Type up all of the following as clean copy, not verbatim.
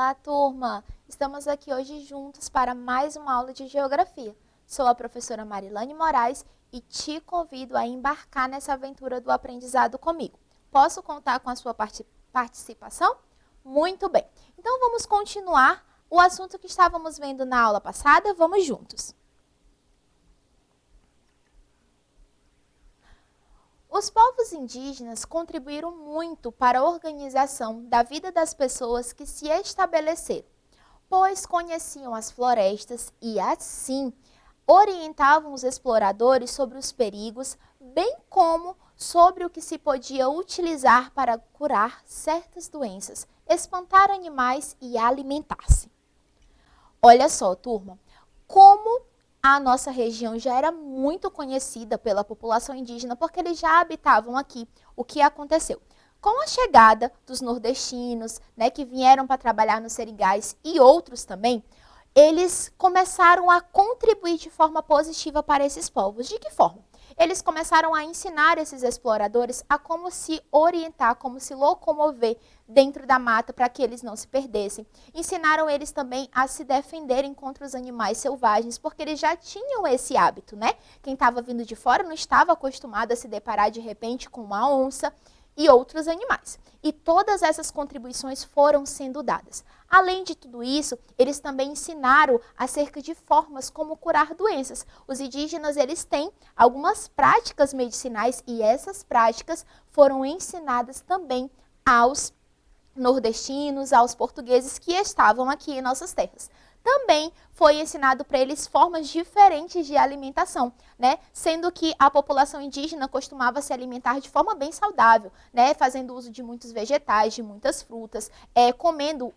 Olá, turma! Estamos aqui hoje juntos para mais uma aula de Geografia. Sou a professora Marilane Moraes e te convido a embarcar nessa aventura do aprendizado comigo. Posso contar com a sua participação? Muito bem! Então vamos continuar o assunto que estávamos vendo na aula passada. Vamos juntos! Os povos indígenas contribuíram muito para a organização da vida das pessoas que se estabeleceram, pois conheciam as florestas e, assim, orientavam os exploradores sobre os perigos, bem como sobre o que se podia utilizar para curar certas doenças, espantar animais e alimentar-se. Olha só, turma, como a nossa região já era muito conhecida pela população indígena, porque eles já habitavam aqui. O que aconteceu? Com a chegada dos nordestinos, que vieram para trabalhar nos seringais e outros também, eles começaram a contribuir de forma positiva para esses povos. De que forma? Eles começaram a ensinar esses exploradores a como se orientar, como se locomover dentro da mata para que eles não se perdessem. Ensinaram eles também a se defenderem contra os animais selvagens, porque eles já tinham esse hábito, né? Quem estava vindo de fora não estava acostumado a se deparar de repente com uma onça e outros animais. E todas essas contribuições foram sendo dadas. Além de tudo isso, eles também ensinaram acerca de formas como curar doenças. Os indígenas, eles têm algumas práticas medicinais e essas práticas foram ensinadas também aos nordestinos, aos portugueses que estavam aqui em nossas terras. Também foi ensinado para eles formas diferentes de alimentação, sendo que a população indígena costumava se alimentar de forma bem saudável, fazendo uso de muitos vegetais, de muitas frutas, comendo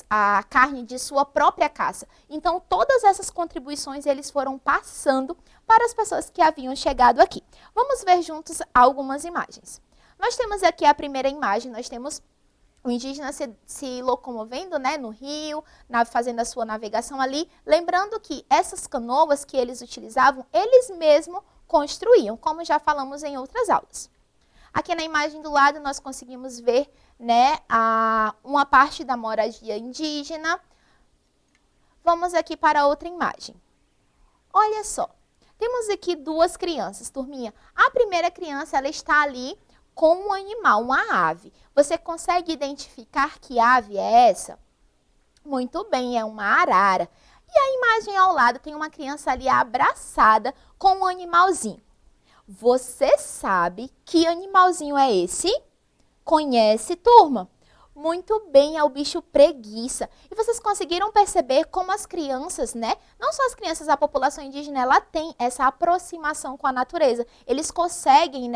a carne de sua própria caça. Então, todas essas contribuições eles foram passando para as pessoas que haviam chegado aqui. Vamos ver juntos algumas imagens. Nós temos aqui a primeira imagem, nós temos o indígena se locomovendo no rio, fazendo a sua navegação ali. Lembrando que essas canoas que eles utilizavam, eles mesmos construíam, como já falamos em outras aulas. Aqui na imagem do lado nós conseguimos ver uma parte da moradia indígena. Vamos aqui para outra imagem. Olha só, temos aqui duas crianças, turminha. A primeira criança, ela está ali com um animal, uma ave. Você consegue identificar que ave é essa? Muito bem, é uma arara. E a imagem ao lado tem uma criança ali abraçada com um animalzinho. Você sabe que animalzinho é esse? Conhece, turma? Muito bem, é o bicho preguiça. E vocês conseguiram perceber como as crianças, não só as crianças, a população indígena, ela tem essa aproximação com a natureza. Eles conseguem,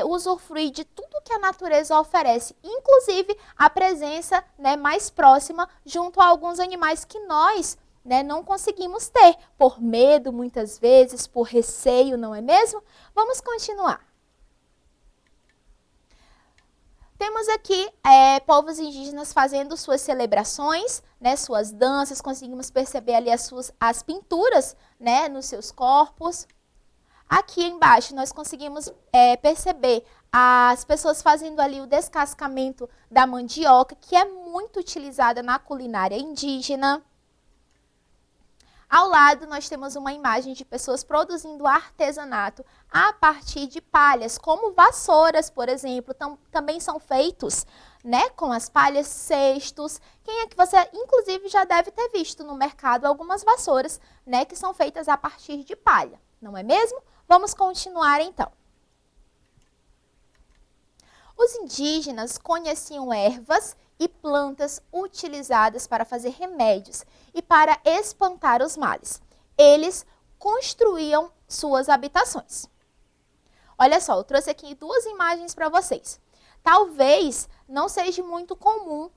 usufruir de tudo que a natureza oferece, inclusive a presença, mais próxima junto a alguns animais que nós, não conseguimos ter, por medo muitas vezes, por receio, não é mesmo? Vamos continuar. Temos aqui povos indígenas fazendo suas celebrações, suas danças, conseguimos perceber ali as pinturas, nos seus corpos. Aqui embaixo nós conseguimos perceber as pessoas fazendo ali o descascamento da mandioca, que é muito utilizada na culinária indígena. Ao lado, nós temos uma imagem de pessoas produzindo artesanato a partir de palhas, como vassouras, por exemplo. Também são feitos, com as palhas, cestos. Quem é que você, inclusive, já deve ter visto no mercado algumas vassouras, que são feitas a partir de palha, não é mesmo? Vamos continuar, então. Os indígenas conheciam ervas e plantas utilizadas para fazer remédios e para espantar os males. Eles construíam suas habitações. Olha só, eu trouxe aqui duas imagens para vocês. Talvez não seja muito comum,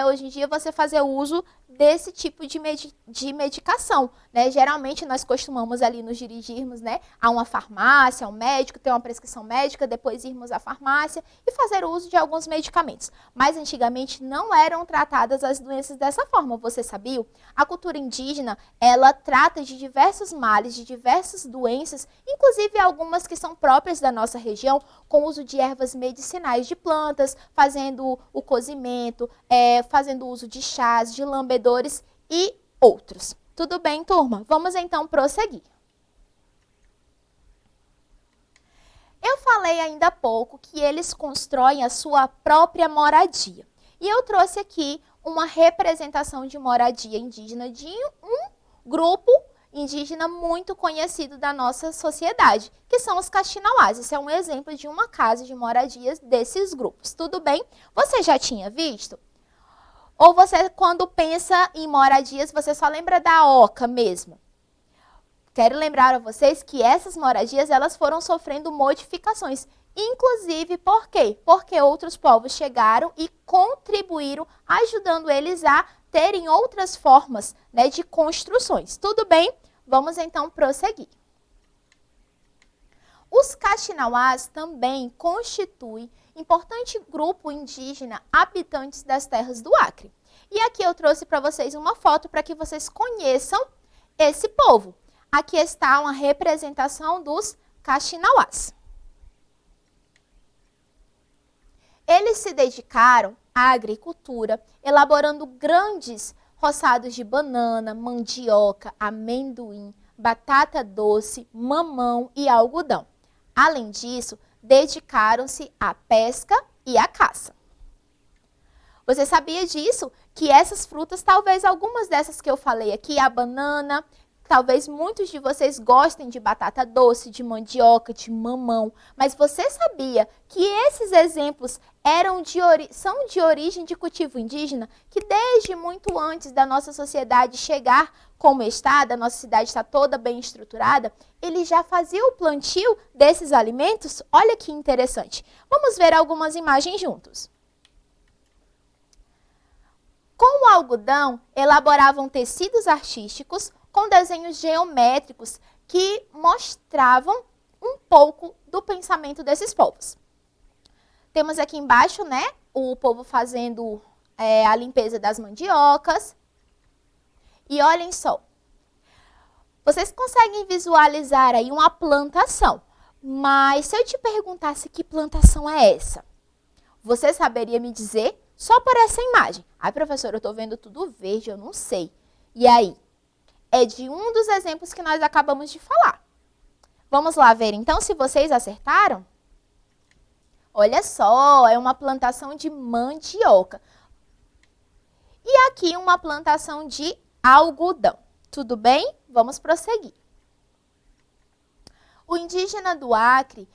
hoje em dia você fazer uso desse tipo de medicação, né? Geralmente nós costumamos ali nos dirigirmos, né, a uma farmácia, a um médico, ter uma prescrição médica, depois irmos à farmácia e fazer uso de alguns medicamentos. Mas antigamente não eram tratadas as doenças dessa forma, você sabia? A cultura indígena, ela trata de diversos males, de diversas doenças, inclusive algumas que são próprias da nossa região, com o uso de ervas medicinais de plantas, fazendo o cozimento, fazendo uso de chás, de lambedores e outros. Tudo bem, turma? Vamos então prosseguir. Eu falei ainda há pouco que eles constroem a sua própria moradia. E eu trouxe aqui uma representação de moradia indígena de um grupo indígena muito conhecido da nossa sociedade, que são os Kaxinawás. Esse é um exemplo de uma casa de moradias desses grupos. Tudo bem? Você já tinha visto? Ou você, quando pensa em moradias, você só lembra da oca mesmo? Quero lembrar a vocês que essas moradias, elas foram sofrendo modificações. Inclusive, por quê? Porque outros povos chegaram e contribuíram, ajudando eles a terem outras formas, né, de construções. Tudo bem? Vamos então prosseguir. Os Kaxinawás também constituem importante grupo indígena habitantes das terras do Acre. E aqui eu trouxe para vocês uma foto para que vocês conheçam esse povo. Aqui está uma representação dos Kaxinawás. Eles se dedicaram à agricultura, elaborando grandes roçados de banana, mandioca, amendoim, batata doce, mamão e algodão. Além disso, dedicaram-se à pesca e à caça. Você sabia disso? Que essas frutas, talvez algumas dessas que eu falei aqui, a banana, talvez muitos de vocês gostem de batata doce, de mandioca, de mamão, mas você sabia que esses exemplos são de origem de cultivo indígena, que desde muito antes da nossa sociedade chegar como está, da nossa cidade está toda bem estruturada, eles já faziam o plantio desses alimentos? Olha que interessante. Vamos ver algumas imagens juntos. Com o algodão, elaboravam tecidos artísticos com desenhos geométricos que mostravam um pouco do pensamento desses povos. Temos aqui embaixo, né, o povo fazendo a limpeza das mandiocas. E olhem só, vocês conseguem visualizar aí uma plantação, mas se eu te perguntasse que plantação é essa, você saberia me dizer só por essa imagem? Ai, professora, eu estou vendo tudo verde, eu não sei. E aí? É de um dos exemplos que nós acabamos de falar. Vamos lá ver então se vocês acertaram? Olha só, é uma plantação de mandioca. E aqui uma plantação de algodão. Tudo bem? Vamos prosseguir. O indígena do Acre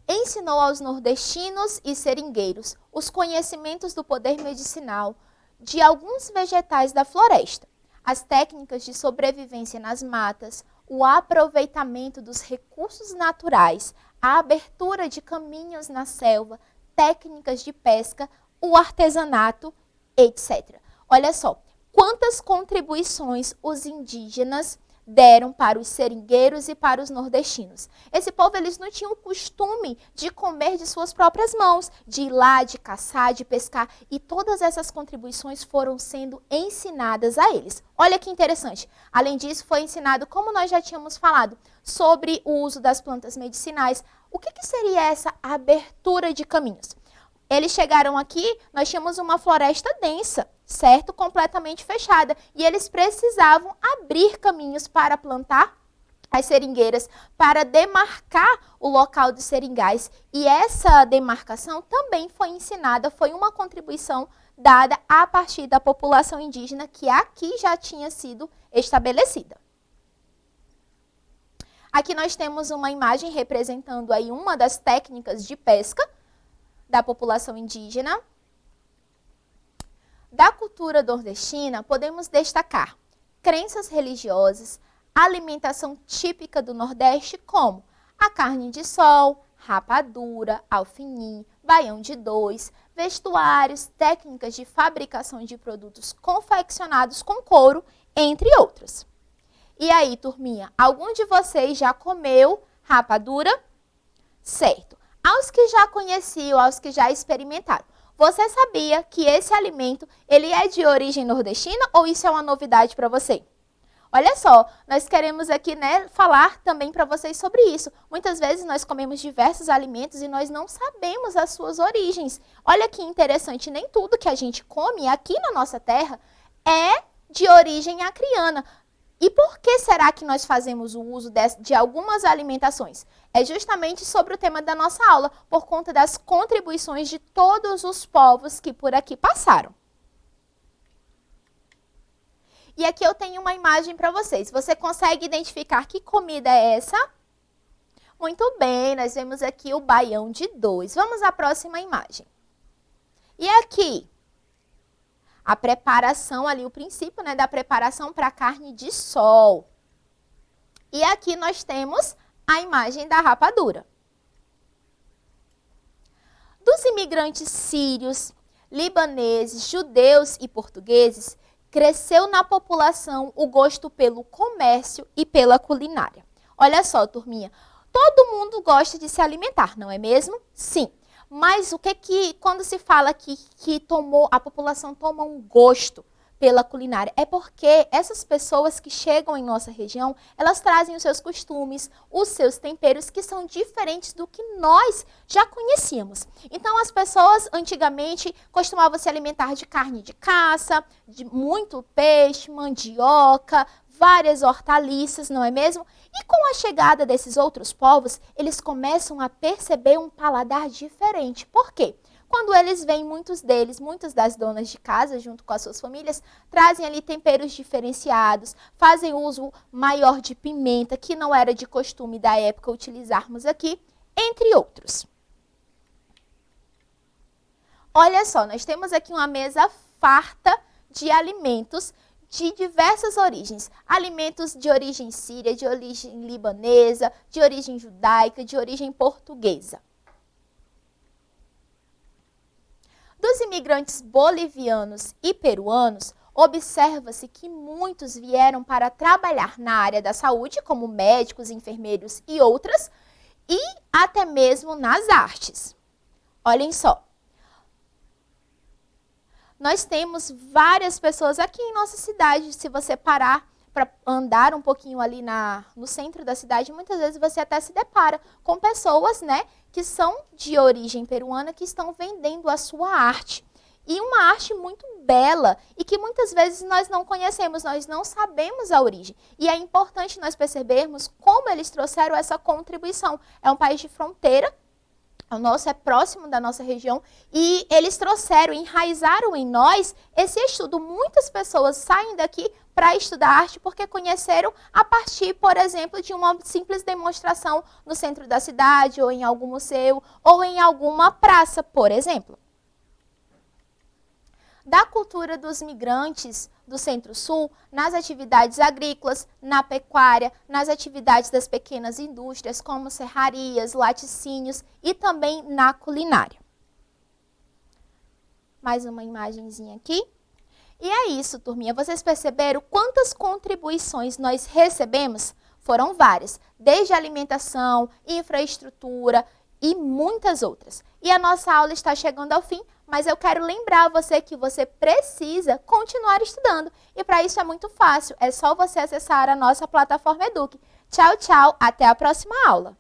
ensinou aos nordestinos e seringueiros os conhecimentos do poder medicinal de alguns vegetais da floresta, as técnicas de sobrevivência nas matas, o aproveitamento dos recursos naturais, a abertura de caminhos na selva, técnicas de pesca, o artesanato, etc. Olha só, quantas contribuições os indígenas deram para os seringueiros e para os nordestinos. Esse povo, eles não tinham o costume de comer de suas próprias mãos, de ir lá, de caçar, de pescar, e todas essas contribuições foram sendo ensinadas a eles. Olha que interessante. Além disso, foi ensinado, como nós já tínhamos falado, sobre o uso das plantas medicinais. O que seria essa abertura de caminhos? Eles chegaram aqui, nós tínhamos uma floresta densa, certo? Completamente fechada. E eles precisavam abrir caminhos para plantar as seringueiras, para demarcar o local dos seringais. E essa demarcação também foi ensinada, foi uma contribuição dada a partir da população indígena que aqui já tinha sido estabelecida. Aqui nós temos uma imagem representando aí uma das técnicas de pesca da população indígena. Da cultura nordestina, podemos destacar crenças religiosas, alimentação típica do Nordeste, como a carne de sol, rapadura, alfinim, baião de dois, vestuários, técnicas de fabricação de produtos confeccionados com couro, entre outros. E aí, turminha, algum de vocês já comeu rapadura? Certo. Aos que já conheciam, aos que já experimentaram, você sabia que esse alimento ele é de origem nordestina ou isso é uma novidade para você? Olha só, nós queremos aqui, né, falar também para vocês sobre isso. Muitas vezes nós comemos diversos alimentos e nós não sabemos as suas origens. Olha que interessante, nem tudo que a gente come aqui na nossa terra é de origem acriana. E por que será que nós fazemos o uso de algumas alimentações? É justamente sobre o tema da nossa aula, por conta das contribuições de todos os povos que por aqui passaram. E aqui eu tenho uma imagem para vocês. Você consegue identificar que comida é essa? Muito bem, nós vemos aqui o baião de dois. Vamos à próxima imagem. E aqui, a preparação ali, o princípio, né, da preparação para carne de sol. E aqui nós temos a imagem da rapadura. Dos imigrantes sírios, libaneses, judeus e portugueses, cresceu na população o gosto pelo comércio e pela culinária. Olha só, turminha, todo mundo gosta de se alimentar, não é mesmo? Sim. Mas o que quando se fala que a população toma um gosto pela culinária, é porque essas pessoas que chegam em nossa região, elas trazem os seus costumes, os seus temperos que são diferentes do que nós já conhecíamos. Então as pessoas antigamente costumavam se alimentar de carne de caça, de muito peixe, mandioca, várias hortaliças, não é mesmo? E com a chegada desses outros povos, eles começam a perceber um paladar diferente. Por quê? Quando eles vêm, muitas das donas de casa, junto com as suas famílias, trazem ali temperos diferenciados, fazem uso maior de pimenta, que não era de costume da época utilizarmos aqui, entre outros. Olha só, nós temos aqui uma mesa farta de alimentos de diversas origens. Alimentos de origem síria, de origem libanesa, de origem judaica, de origem portuguesa. Dos imigrantes bolivianos e peruanos, observa-se que muitos vieram para trabalhar na área da saúde, como médicos, enfermeiros e outras, e até mesmo nas artes. Olhem só. Nós temos várias pessoas aqui em nossa cidade. Se você parar para andar um pouquinho ali no centro da cidade, muitas vezes você até se depara com pessoas, né, que são de origem peruana, que estão vendendo a sua arte. E uma arte muito bela e que muitas vezes nós não conhecemos, nós não sabemos a origem. E é importante nós percebermos como eles trouxeram essa contribuição. É um país de fronteira, o nosso é próximo da nossa região, e eles trouxeram, enraizaram em nós esse estudo. Muitas pessoas saem daqui para estudar arte porque conheceram a partir, por exemplo, de uma simples demonstração no centro da cidade, ou em algum museu, ou em alguma praça, por exemplo. Da cultura dos migrantes do Centro-Sul, nas atividades agrícolas, na pecuária, nas atividades das pequenas indústrias, como serrarias, laticínios e também na culinária. Mais uma imagenzinha aqui. E é isso, turminha. Vocês perceberam quantas contribuições nós recebemos? Foram várias, desde alimentação, infraestrutura e muitas outras. E a nossa aula está chegando ao fim, mas eu quero lembrar você que você precisa continuar estudando. E para isso é muito fácil, é só você acessar a nossa plataforma Eduque. Tchau, tchau, até a próxima aula.